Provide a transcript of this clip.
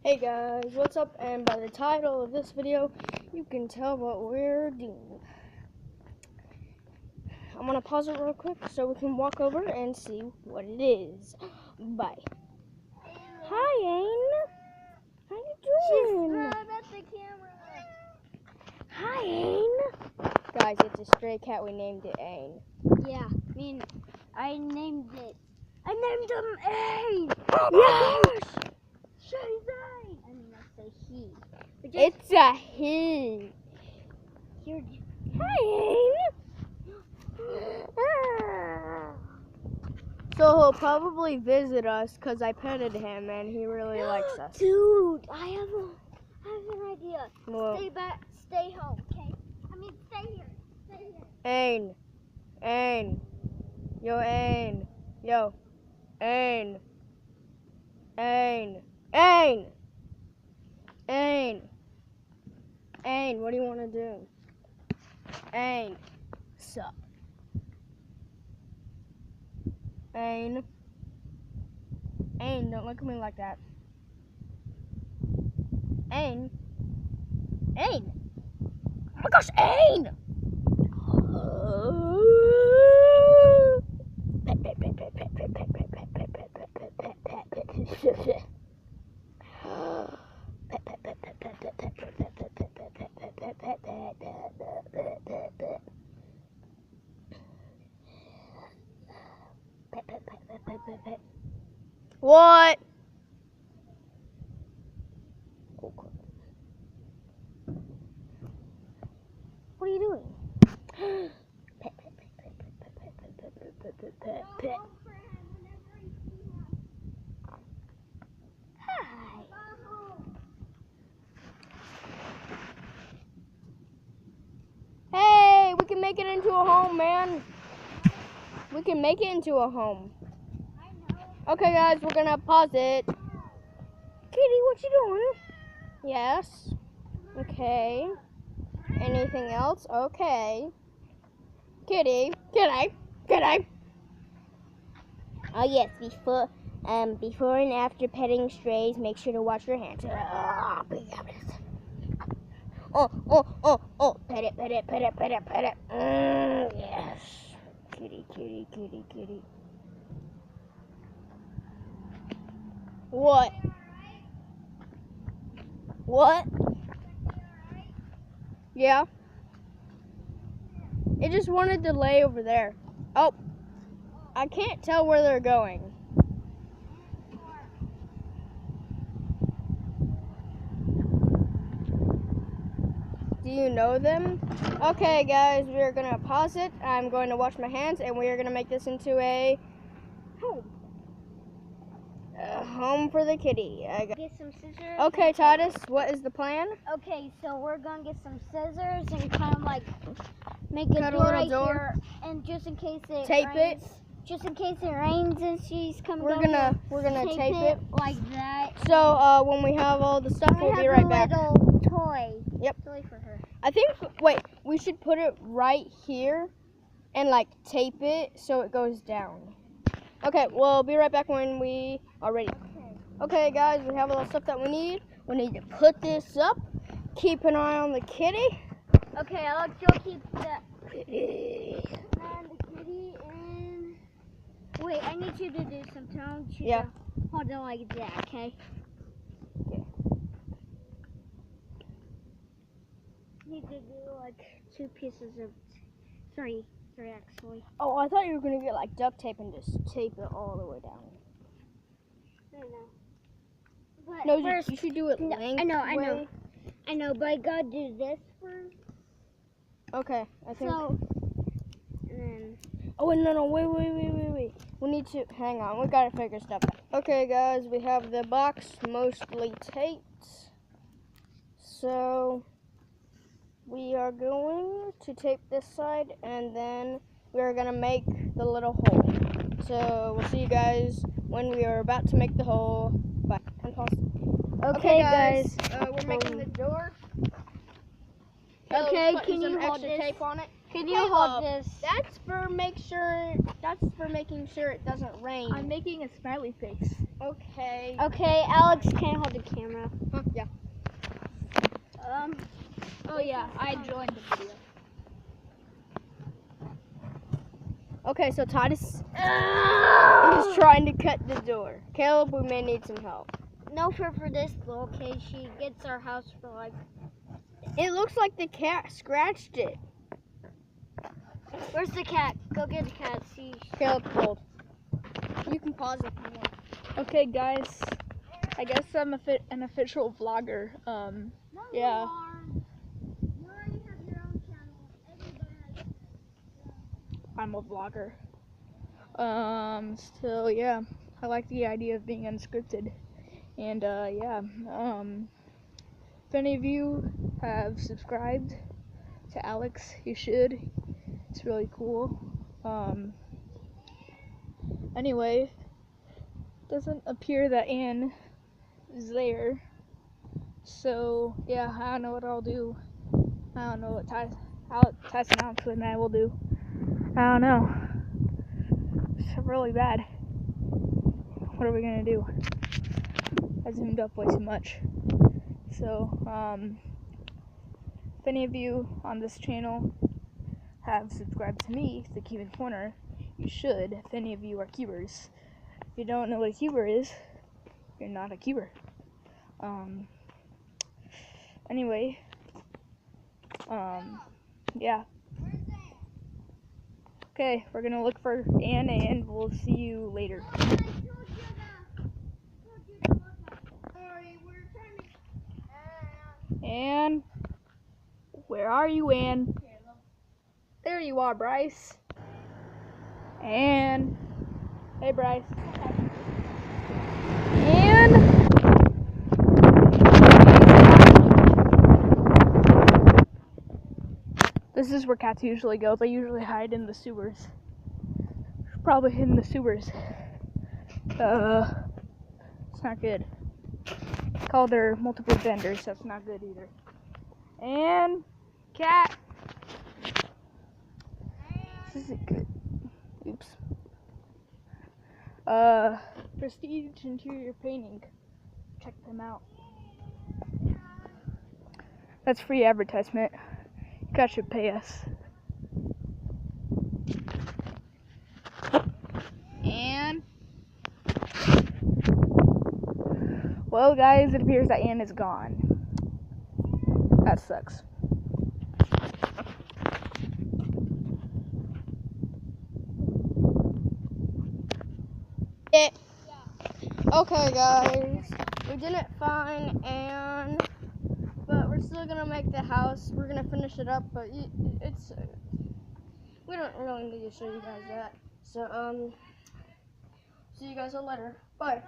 Hey guys, what's up? And by the title of this video, you can tell what we're doing. I'm gonna pause it real quick so we can walk over and see what it is. Bye. Hi, Ain. How you doing? At the camera. Hi, Ain. Guys, it's a stray cat. We named it Ain. Yeah, I named it. I named him Ain. Yes. Say they. I mean, I say he. It's a he. Here. Hi, Ain. So he'll probably visit us because I petted him and he really likes us. Dude, I have an idea. Well, Stay home, okay? I mean, stay here. Stay here. Ain. Ain. Yo, Ain. Yo. Ain. Ain. Ain. Ain. Ain, what do you want to do? Ain. Sup? Ain. Ain, don't look at me like that. Ain. Ain. Oh my gosh, Ain! What? What are you doing? Hi. Hey, we can make it into a home, man. We can make it into a home. Okay, guys, we're gonna pause it. Kitty, what you doing? Yes. Okay. Anything else? Okay. Kitty. Kitty. Kitty. Oh yes, before and after petting strays, make sure to wash your hands. Oh, pet it, pet it, pet it, pet it, pet it. Yes. Kitty, kitty, kitty, kitty. What? What? Yeah. It just wanted to lay over there. Oh, I can't tell where they're going. Do you know them? Okay, guys, we're gonna pause it. I'm going to wash my hands, and we are gonna make this into a home. A home for the kitty. Get some scissors. Okay, Titus, what is the plan? Okay, so we're gonna get some scissors and kind of like make a Cut a door little right door. here, and just in case it Tape rains, it. Just in case it rains and she's coming. We're down gonna here, tape it like that. So when we have all the stuff, we'll be right back. Little toy. Yep. Toy for her. I think. Wait, we should put it right here, and like tape it so it goes down. Okay, we'll be right back when we are ready. Okay, guys, we have all the stuff that we need. We need to put this up. Keep an eye on the kitty. Okay, Alex, you'll keep the kitty and wait. I need you to do something. I want you to hold it like that, okay? Okay. Need to do like 2 pieces of three actually. Oh, I thought you were gonna get like duct tape and just tape it all the way down. I know. But No, first, you should do it lengthwise. I know, but I gotta do this first. Okay, I think. So, and then. Oh, wait, no, wait. We need to, hang on, we gotta figure stuff out. Okay, guys, we have the box mostly taped. So, we are going to tape this side, and then we are gonna make the little hole. So, we'll see you guys when we are about to make the hole. Bye. And pause. Okay, guys. We're making the door. Okay, Putting can you some hold extra this? tape on it? Can you Caleb, hold this? That's for making sure it doesn't rain. I'm making a smiley face. Okay. Okay, Alex, can you hold the camera? Huh, yeah. Oh yeah, I joined the video. Okay, so Todd is he's trying to cut the door. Caleb, we may need some help. No, for this though. Okay, she gets our house for like. It looks like the cat scratched it. Where's the cat? Go get the cat. See. Caleb, hold. You can pause if you want. Okay, guys. I guess I'm an official vlogger. Yeah. I'm a vlogger. So yeah, I like the idea of being unscripted. And yeah, if any of you have subscribed to Alex, you should. It's really cool. Anyway, doesn't appear that Anne is there. So yeah, I don't know what I'll do. I don't know what Tyson Alexwood and I will do. I don't know. It's really bad. What are we gonna do? I zoomed up way too much. So, if any of you on this channel have subscribed to me, The Cuban Corner, you should. If any of you are cubers. If you don't know what a cuber is, you're not a cuber. Anyway, yeah. Okay, we're gonna look for Anne, and we'll see you later. Anne, where are you, Anne? There you are, Bryce. Anne. Hey, Bryce. Anne. This is where cats usually go. They usually hide in the sewers. Probably in the sewers. It's not good. Call there multiple genders, so it's not good either. And cat. This isn't good. Oops. Prestige Interior Painting. Check them out. That's free advertisement. You guys should pay us. And well, guys, it appears that Anne is gone. That sucks. Okay, guys, we didn't find Anne, but we're still gonna make the house. We're gonna finish it up, but it's we don't really need to show you guys that. So see you guys all later. Bye.